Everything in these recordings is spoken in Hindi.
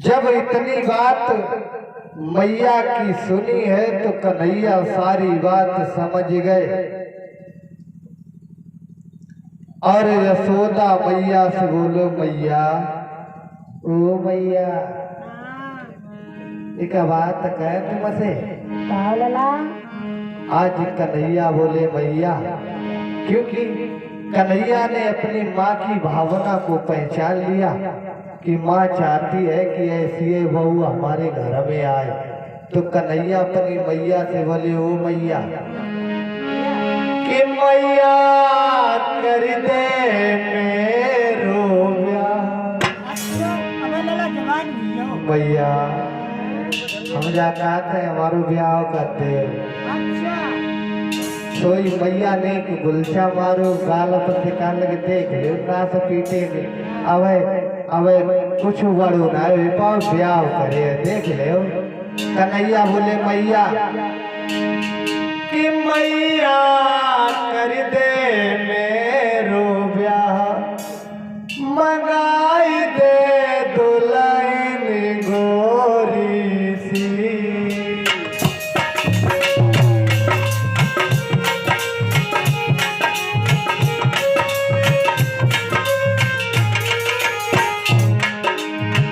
जब इतनी बात मैया की सुनी है तो कन्हैया सारी बात समझ गए और यशोदा मैया से बोलो मैया, ओ मैया एक बात कहे तुमसे। आज कन्हैया बोले मैया, क्योंकि कन्हैया ने अपनी माँ की भावना को पहचान लिया कि माँ चाहती है कि ऐसी बहू हमारे घर में आए। तो कन्हैया अपनी मैया से बोले, ओ मैया कि मैया कर दे मेरो ब्याह। मैया हम जा कहते हैं हमारो ब्याह करते। सोई मैया ने कि गुलछा मारो गाल पर निकाल के देख ले ना से पीटे ने अवे कुछ बड़ो ना पाओ ब्याह करे देख ले। कन्हैया बोले मैया कि मैया कर दे मेरो ब्याह, मंगाई दे दुल्हन गोरी सी।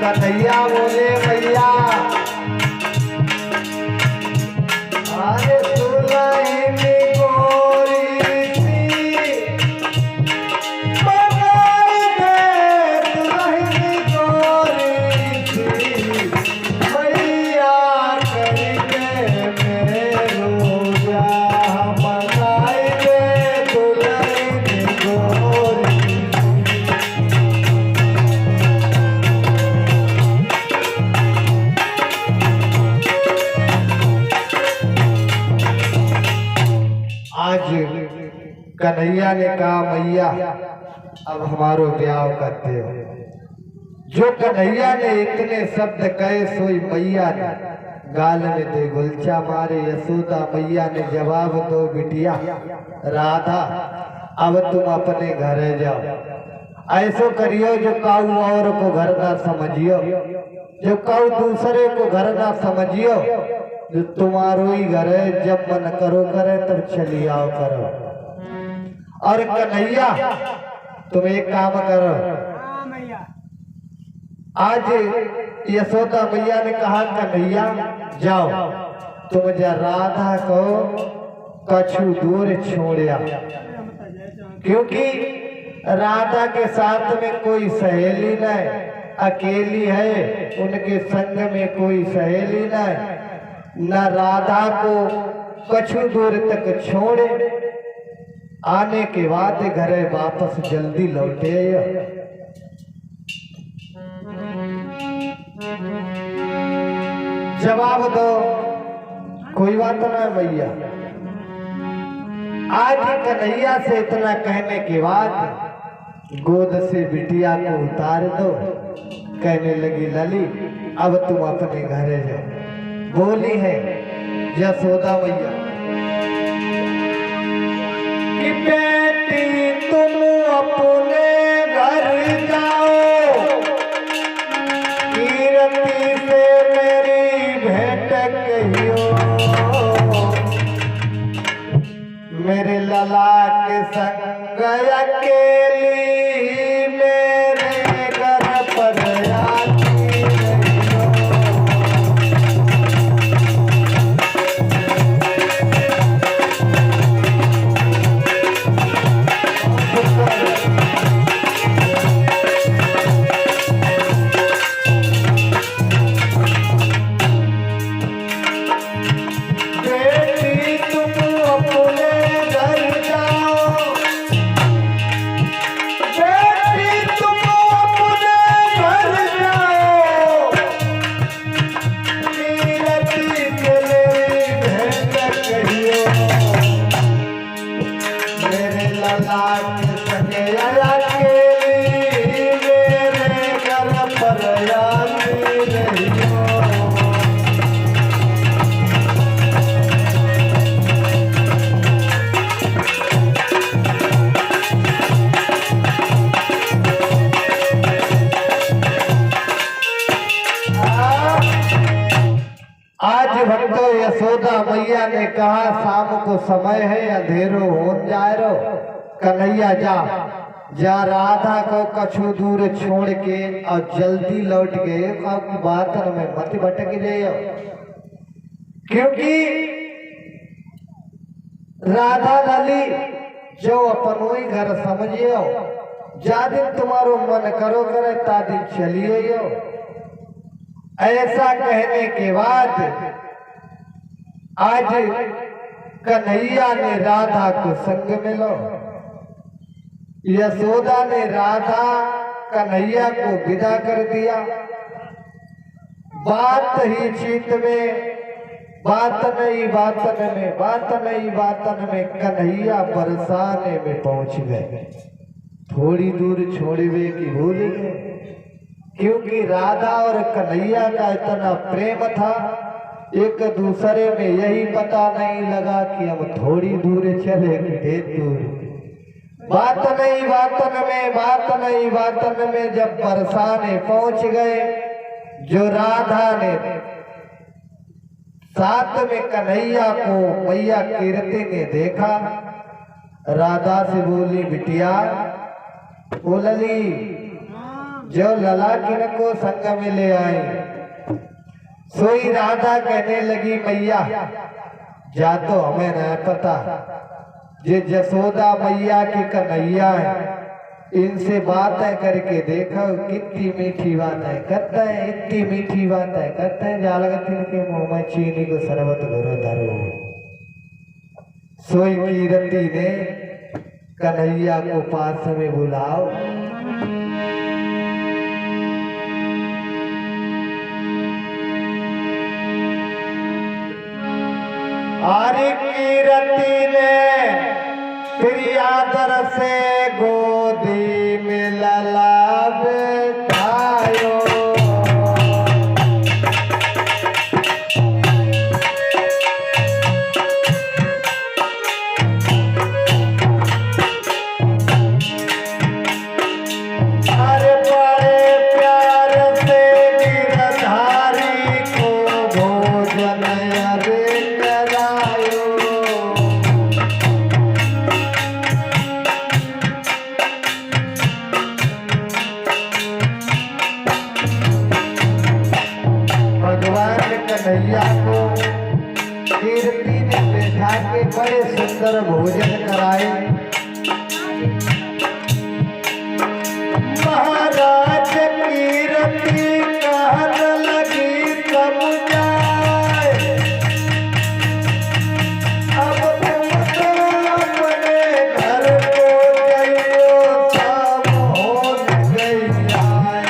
कन्हैया बोले मैया अरे दुल्हन गोरी सी, मंगाई दे दुल्हन गोरी सी। मैया कर दे मेरो ब्याह, मंगाई दे दुल्हन गोरी। आज कन्हैया ने कहा मैया अब हमारो ब्याह करते हो। जो कन्हैया ने इतने शब्द कहे सोई मैया ने गाल में दे गुलछा मारे। यशोदा मैया ने जवाब दो बिटिया राधा अब तुम अपने घर जाओ। ऐसो करियो जो काऊ और को घर ना समझियो, जो काऊ दूसरे को घर ना समझियो। जो तुम्हारो ही घर है, जब मन करो करे तब चली आओ करो। और कन्हैया तुम एक काम करो, आज यशोदा मैया ने कहा कन्हैया जाओ तुम जा राधा को कछु दूर छोड़िया, क्योंकि राधा के साथ में कोई सहेली नहीं, अकेली है। उनके संग में कोई सहेली नहीं, न राधा को कछु दूर तक छोड़े। आने के बाद घर वापस जल्दी लौटे। जवाब दो कोई बात ना भैया। आज कन्हैया से इतना कहने के बाद गोद से बिटिया को उतार दो। कहने लगी लली अब तुम अपने घर जाओ। बोली है यशोदा मैया कि बेटी तुम अपने घर जाओ, कीर्ति से मेरी भेंट कहियो। मेरे लला के संग अकेली मेरे घर पर आती रहियो। कहा शाम को समय है, अंधेरो हो जाए रो, कन्हैया जा जा राधा को कछु दूर छोड़ के और जल्दी लौट गए। आपकी बात में मत भटक जाइयो, क्योंकि राधा लाली जो अपनो ही घर समझियो, जा दिन तुम्हारो मन करो करे ता दिन चलिए। ऐसा कहने के बाद आज कन्हैया ने राधा को संग मिलो, यशोदा ने राधा कन्हैया को विदा कर दिया। बात ही चित में, बातन में कन्हैया बरसाने में पहुंच गए। थोड़ी दूर छोड़वे की भूल गए, क्योंकि राधा और कन्हैया का इतना प्रेम था, एक दूसरे में यही पता नहीं लगा कि हम थोड़ी दूर चले कि ढेर दूर। बातन में जब बरसाने पहुंच गए, जो राधा ने साथ में कन्हैया को मैया कीर्ति ने देखा, राधा से बोली, बिटिया बोलली जो लला किन को संग में ले आई। सोई राधा कहने लगी, मैया जा तो हमें न पता, ये जसोदा मैया की कन्हैया है, इनसे बातें करके देखो कितनी मीठी बातें करते हैं, इतनी मीठी बातें करते हैं, जालगतिन के मुंह में चीनी को शरबत घोरो धरो। सोई कीरति ने कन्हैया को पास में बुलाओ। आरे कीरति ने फिर आदर से गोदी में लला बिठायो। अरे बड़े प्यार से गिरधारी को भोजन अरे करायो। भगवान कन्हैया को कीर्ति ने बैठा के बड़े सुंदर भोजन कराए। महाराज कीर्ति कहने लगी, सब जाए अब तुम तो अपने घर को जाइयो, शाम हो गई आए।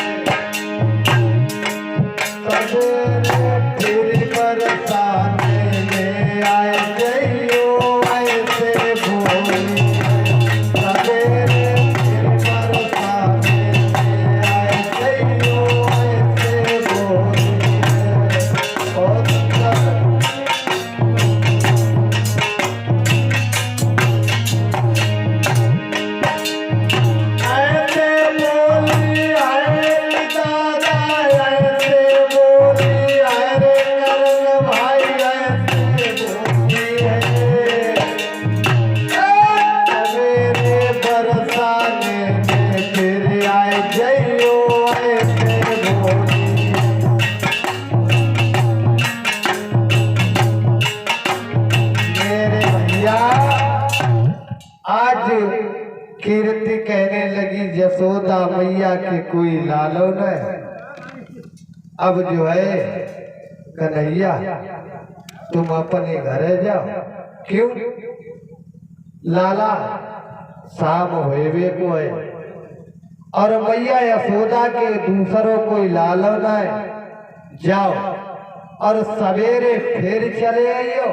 सवेरे फिर बरसाने में आए जाइयो, ऐसे बोली। सवेरे फिर बरसाने में आए जाइयो, ऐसे बोली। और ऐसे बोली आए दादा, ऐसे बोली आए रे करण भाई, ऐसे बोली है। सवेरे बरसाने में फिर आए जाइयो, ऐसे बोली। मेरे भैया आज कीर्ति कहने लगी, जसोदा मैया के कोई लालो न, अब जो है कन्हैया तुम अपने घर जाओ। क्यों? लाला शाम होवे को है, और मैया यशोदा के दूसरों कोई लालो न है, जाओ और सवेरे फिर चले आइयो।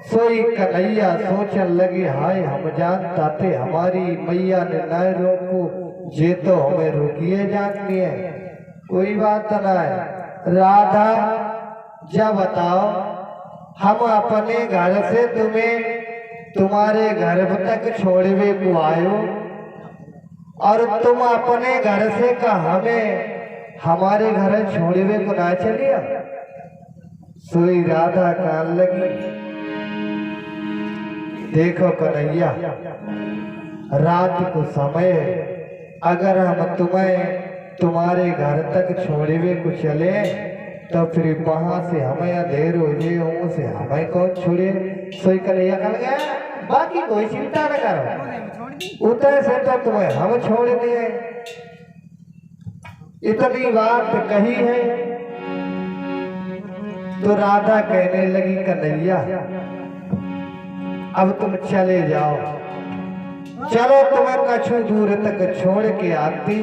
सोई कन्हैया सोचने लगी, हाय हम जानता थे हमारी मैया ने न रोको, जे तो हमें रोकिए जाती है। कोई बात नहीं, राधा जा बताओ, हम अपने घर से तुम्हें तुम्हारे घर तक छोड़वे को आयो, और तुम अपने घर से का हमें हमारे घर छोड़वे को ना चलिए। सोई राधा कहने लगी, देखो कन्हैया, रात को समय है, अगर हम तुम्हें तुम्हारे घर तक छोड़े को चले तो फिर वहां से हमें अंधेर हो जाए, से हमें कौन छोड़े। सोई कन्हैया कह गया बाकी कोई चिंता न करो, उतर से तो तुम्हें हम छोड़ दिए। इतनी बात कही है तो राधा कहने लगी कन्हैया अब तुम चले जाओ, चलो तुम्हें कछु दूर तक छोड़ के आती,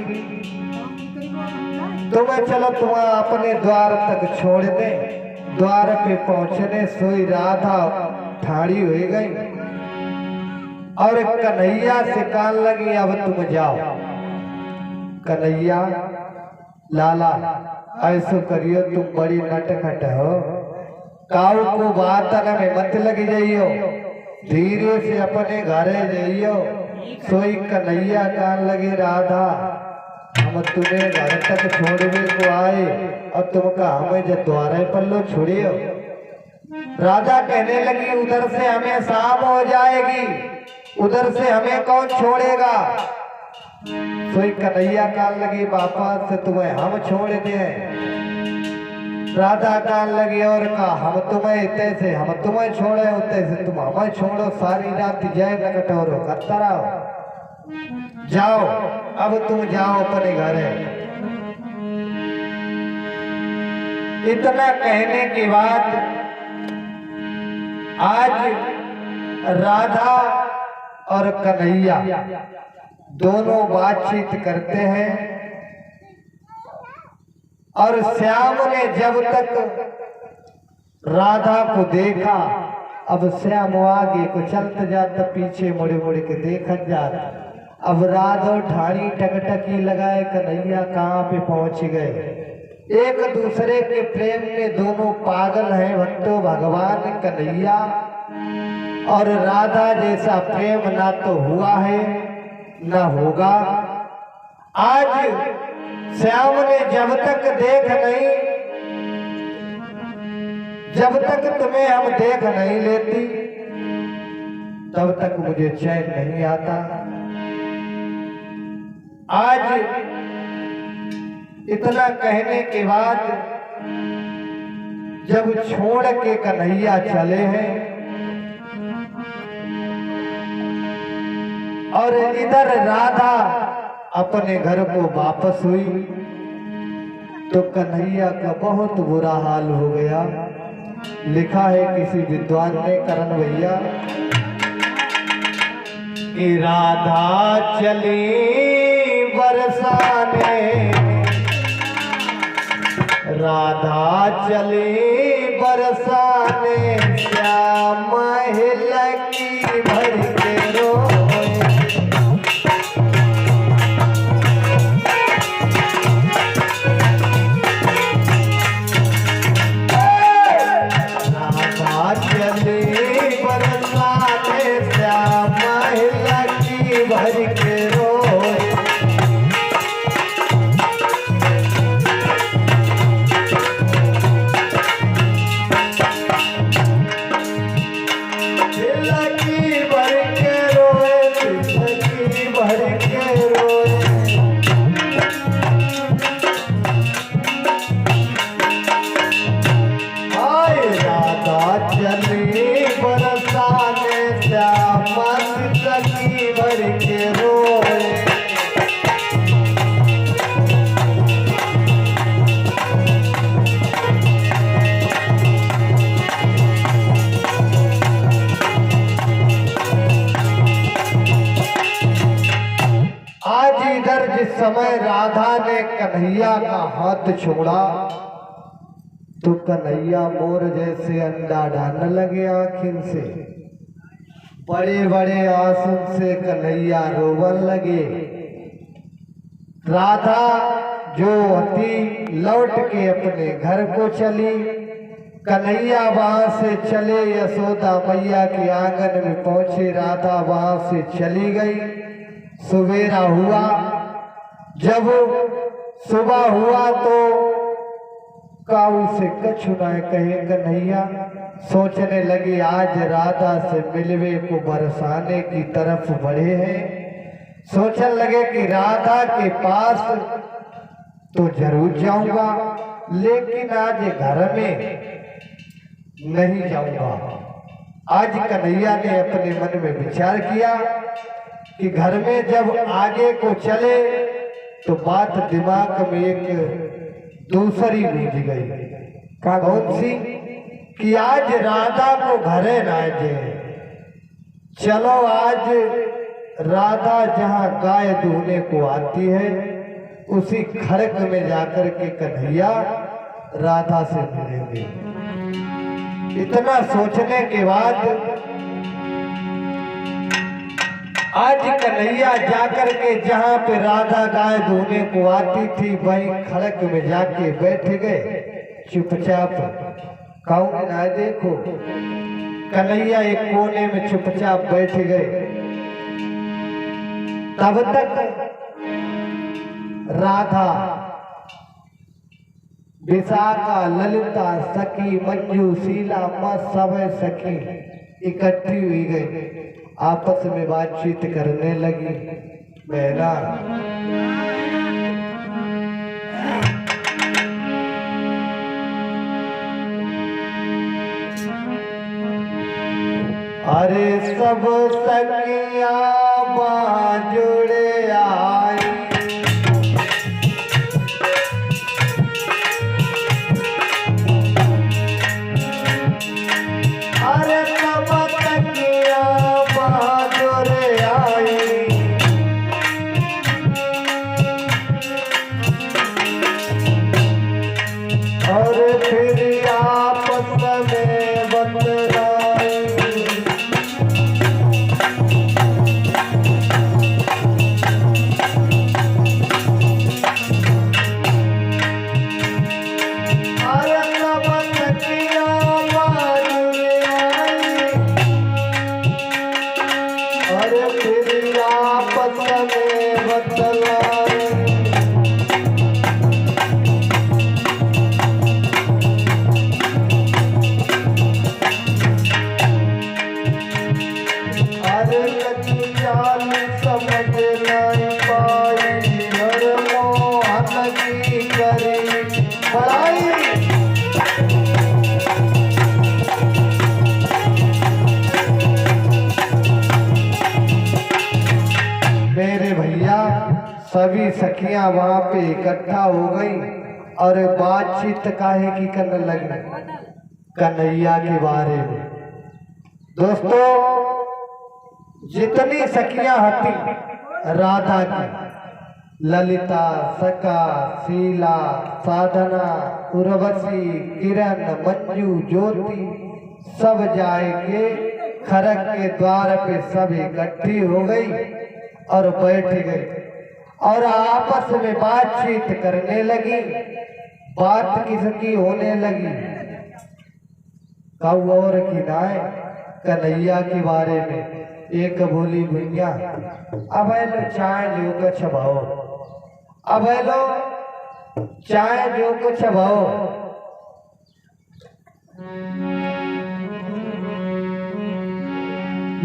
तुम्हें चलो तुम्हें अपने द्वार तक छोड़ दे। द्वार पे पहुंचने सोई राधा ठाड़ी हो गई और कन्हैया से कान लगी अब तुम जाओ। कन्हैया लाला ऐसो करियो, तुम बड़ी नटखट हो, काऊ को बात में मत लगी जाइयो, धीरे से अपने घरे जाइयो। सोई कन्हैया कान लगी राधा हम तुम्हें घर तक छोड़ने को आए और तुमका हमें जब द्वारे पर लो छोड़ियो। राजा कहने लगी उधर से हमें शाम हो जाएगी, उधर से हमें कौन छोड़ेगा। सोई कन्हैया कान लगी वापस से तुम्हें हम छोड़ दे। राधा कान लगी और कहा हम तुम्हें इतने से हम तुम्हें छोड़े उतने से तुम हमें छोड़ो, सारी रात जय नकटोरो करता रहो। जाओ अब तुम जाओ अपने घरे। इतना कहने के बाद आज राधा और कन्हैया दोनों बातचीत करते हैं और श्याम ने जब तक राधा को देखा, अब श्याम आगे को चलते जाता पीछे मुड़े मुड़े के देखा जाता। अब राधा ठाड़ी टकटकी लगाए कन्हैया कहाँ पे पहुंच गए। एक दूसरे के प्रेम में दोनों पागल हैं भट्टो भगवान कन्हैया और राधा जैसा प्रेम ना तो हुआ है ना होगा। आज श्याम ने जब तक देख नहीं, जब तक तुम्हें हम देख नहीं लेती तब तक मुझे चैन नहीं आता। आज इतना कहने के बाद जब छोड़ के कन्हैया चले हैं और इधर राधा अपने घर को वापस हुई तो कन्हैया का बहुत बुरा हाल हो गया। लिखा है किसी विद्वान ने करण भैया कि राधा चली बरसाने, राधा चली बरसाने, श्याम लगी भर के रोए। राधा चली बरसाने, श्याम लगी भर के रोए। जिस समय राधा ने कन्हैया का हाथ छोड़ा तो कन्हैया मोर जैसे अंडा डालने लगे आखिर से। बड़े बड़े आंसू से कन्हैया रोवन लगे। राधा जो हती लौट के अपने घर को चली। कन्हैया वहां से चले यशोदा मैया के आंगन में पहुंचे। राधा वहां से चली गई। सवेरा हुआ। जब सुबह हुआ तो काऊ से कछु न कहे कन्हैया सोचने लगी आज राधा से मिलवे को बरसाने की तरफ बढ़े हैं। सोचने लगे कि राधा के पास तो जरूर जाऊंगा, लेकिन आज घर में नहीं जाऊंगा। आज कन्हैया ने अपने मन में विचार किया कि घर में जब आगे को चले तो बात दिमाग में एक दूसरी गूंज गई। कौन सी? कि आज राधा को घरे ना जाए, चलो आज राधा जहां गाय दूहने को आती है उसी खड़क में जाकर के कन्हैया राधा से मिलेंगे। इतना सोचने के बाद आज कन्हैया जाकर के जहां पे राधा गाय दूहने को आती थी वहीं खड़क में जाके बैठ गए चुपचाप। कौन ना देखो, कन्हैया एक कोने में चुपचाप बैठ गए। तब तक राधा, विशाखा, ललिता, सखी, मंजू, शीला, मस्त सब सखी इकट्ठी हुई गई, आपस में बातचीत करने लगी। बहना अरे सब सखिया जुड़े आई, अरे सब सखिया जुड़े आई, और फिर आपस में बतलाई। सभी सखियां वहां पे इकट्ठा हो गई और बातचीत काहे की करने लगी कन्हैया के बारे में। दोस्तों, जितनी सखियां हती राधा की, ललिता, सखा, शीला, साधना, उर्वशी, किरण, मंजू, ज्योति, सब जाके खड़क के द्वार पे सब इकट्ठी हो गई और बैठ गई और आपस में बातचीत करने लगी। बात किसकी होने लगी? कौ और की नाय कन्हैया के बारे में। एक बोली भैया अब लो चाय जो कुछ भाओ, अब लो चाय जो कुछ भाओ।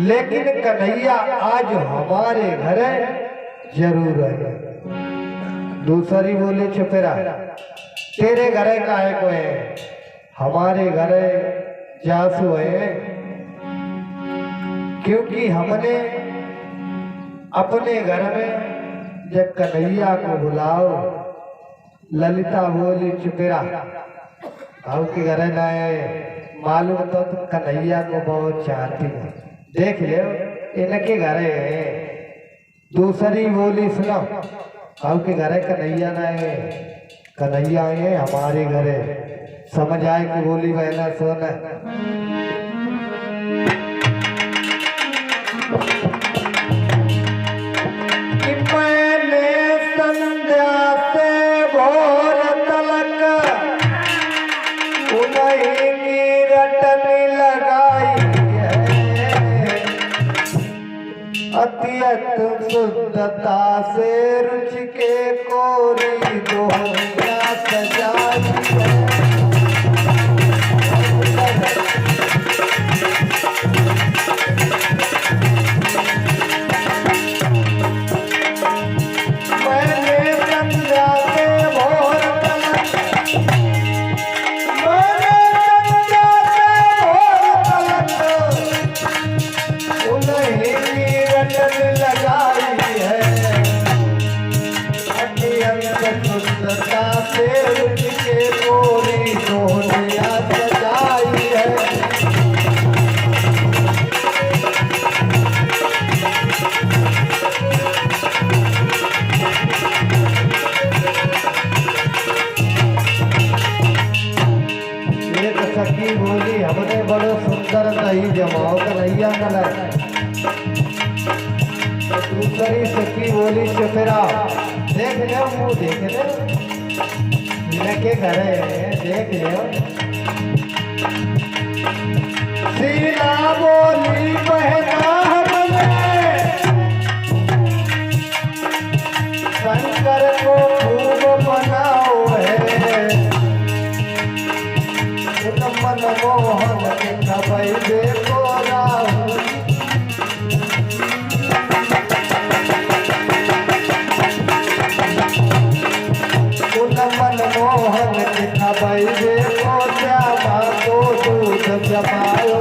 लेकिन कन्हैया आज हमारे घर जरूर है। दूसरी बोली छुपेरा तेरे घरे का है कोई, हमारे घरे जासू है, क्योंकि हमने अपने घर में जब कन्हैया को बुलाओ। ललिता बोली चुपेरा आपके घर ना है, मालूम तो कन्हैया को बहुत चाहती है, देख ले इनके घरे है। दूसरी बोली सुनो आपके घरे कन्हैया ना है, कन्हैया है हमारे घरे। समझ आए कि बोली बहना सुन। कि मैंने संध्या से भोर तलक उन्हीं की रटनी लगाई है, अत्यंत शुद्धता से रुचि के कोरी दोहरिया सजाई है। सुंदरता से उनके गोरी सोनिया सजाई है। एक सखी बोली हमने बड़ो सुंदर नहीं जमाओ कन्हैया कलाए। दूसरी सखी बोली चुपरा देख ले मुँह देख ले के घरे देख ले। सीला बोली बहना हमने शंकर को खूब मनाओ है। मन मोहन के खबई देखो राहुल मन मोहन के खबई देखो श्यामा को दूध जमायो।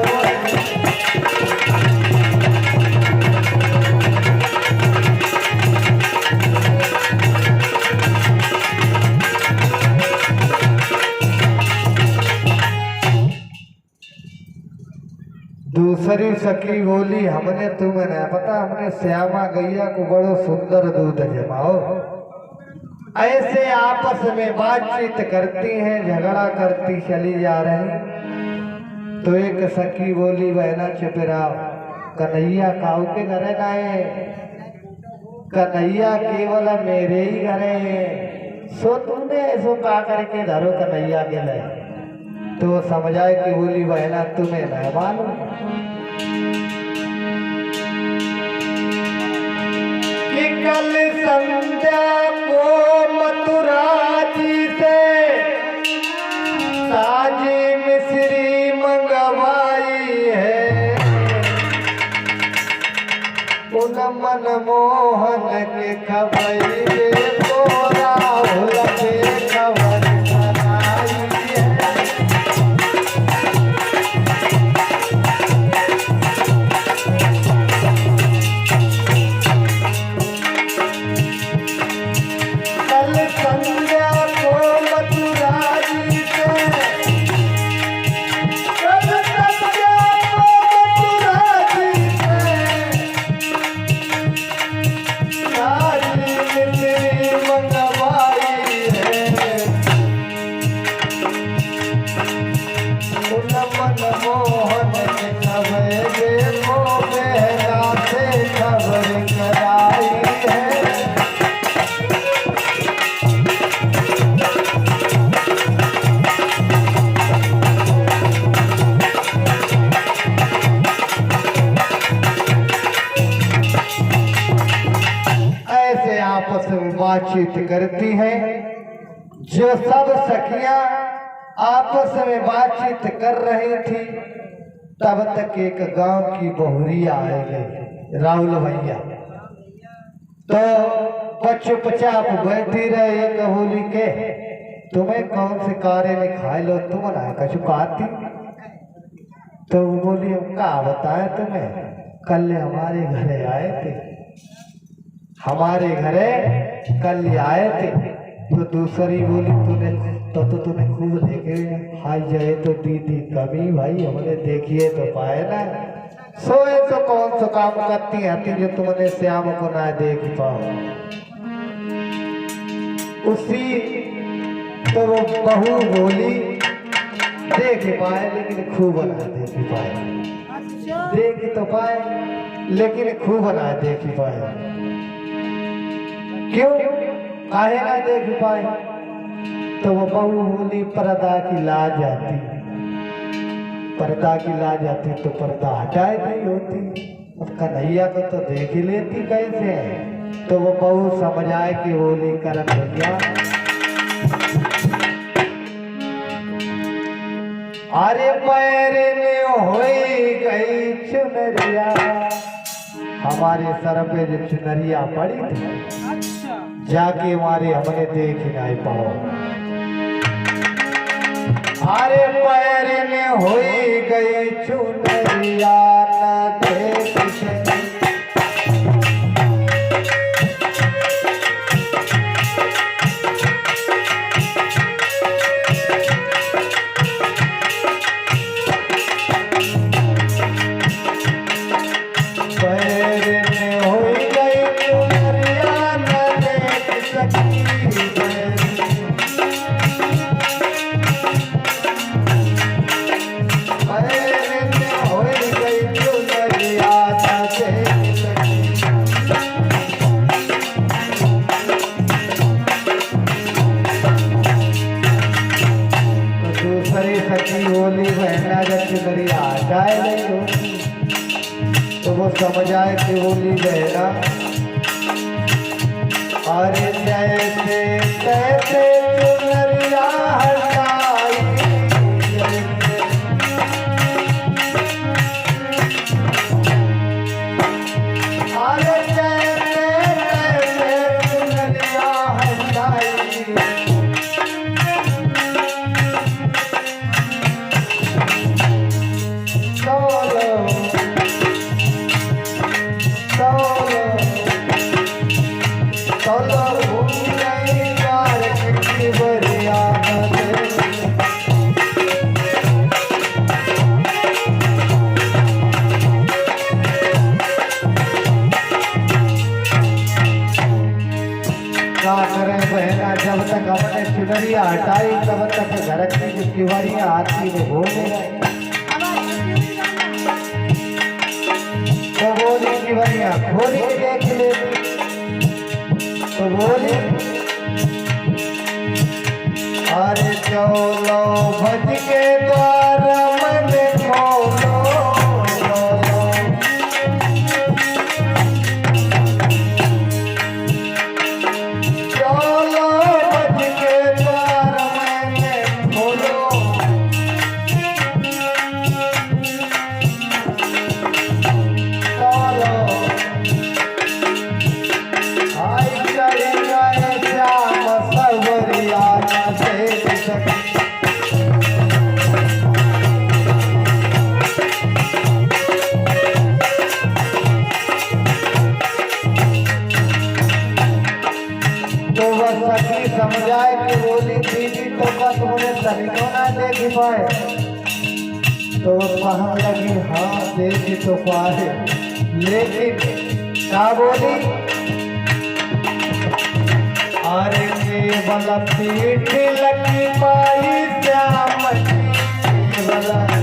दूसरी सखी बोली हमने तुम्हें नहीं पता हमने श्यामा गैया को बड़ो सुंदर दूध जमाओ। ऐसे आपस में बातचीत करती हैं झगड़ा करती चली जा रही। तो एक सखी बोली बहना चुपरा कन्हैया काऊ के घरे गए। कन्हैया केवल मेरे ही घरे सो तुमने ऐसो का करके धरो कन्हैया के ले। तो वो समझाए कि बोली बहना तुम्हें नहीं मालूम कि कल संध्या को मथुरा जी से ताजी मिश्री मंगवाई है। उन मनमोहन के खबई देखो राहुल के खबर मोहन के खबर देखो बहना से खबर कराई है। ऐसे आपस में बातचीत करती हैं। जो सब सखियां आपस में बातचीत कर रही थी तब तक एक गांव की बहुरिया आ गई राहुल भैया। तो चुपचाप बैठी रहे। एक होली के तुम्हें कौन से कार्य में खाए लो तुम ना कछु कहती। तो वो बोली क्या बताए तुम्हें कल हमारे घरे आए थे। हमारे घरे कल आए थे। तो दूसरी बोली तूने खूब देखे हाय जाए तो दीदी कभी भाई हमने देखिए तो पाए ना। सोए तो कौन सा काम करती आती जो तुमने श्याम को ना देख पाओ। उसी तो वो बहू बोली देख पाए लेकिन खूब ना देख पाए। देख तो पाए लेकिन खूब ना देख पाए। क्यों काहे ना देख पाए। तो वो बहू बोली पर्दा की लाज आती। पर्दा की लाज आती तो पर्दा हटाए नहीं होती। अब कन्हैया को तो देख ही लेती कैसे है। तो वो बहू समझ आए कि बोली करन भैया अरे पैर में होई गई चुनरिया। हमारे सर पे जो चुनरिया पड़ी थी जाके हमारे हमने देख ही नहीं पाओ। अरे पैर में होई गई चुनरिया न देख हटाए नहीं होती तो वो समझ आए कि बोली बहना अरे जैसे तैसे चुनरिया हटाई अरे जैसे तैसे चुनरिया हटाई बहना जब तक हमने चुनरिया हटाई तब तक घर की जो किवाड़ियाँ आती वो हो गई तो बोली किवाड़ियाँ खोली देख ले तो बोली अरे चलो भज के द्वारा मन खोलो समझाए कि बोली दीदी तो का तुमने तरीकों ना देख पाए तो वो कहने लगी हाँ देख तो पाए लेकिन क्या बोली अरे केवल पीठ लगी पाई श्याम केवल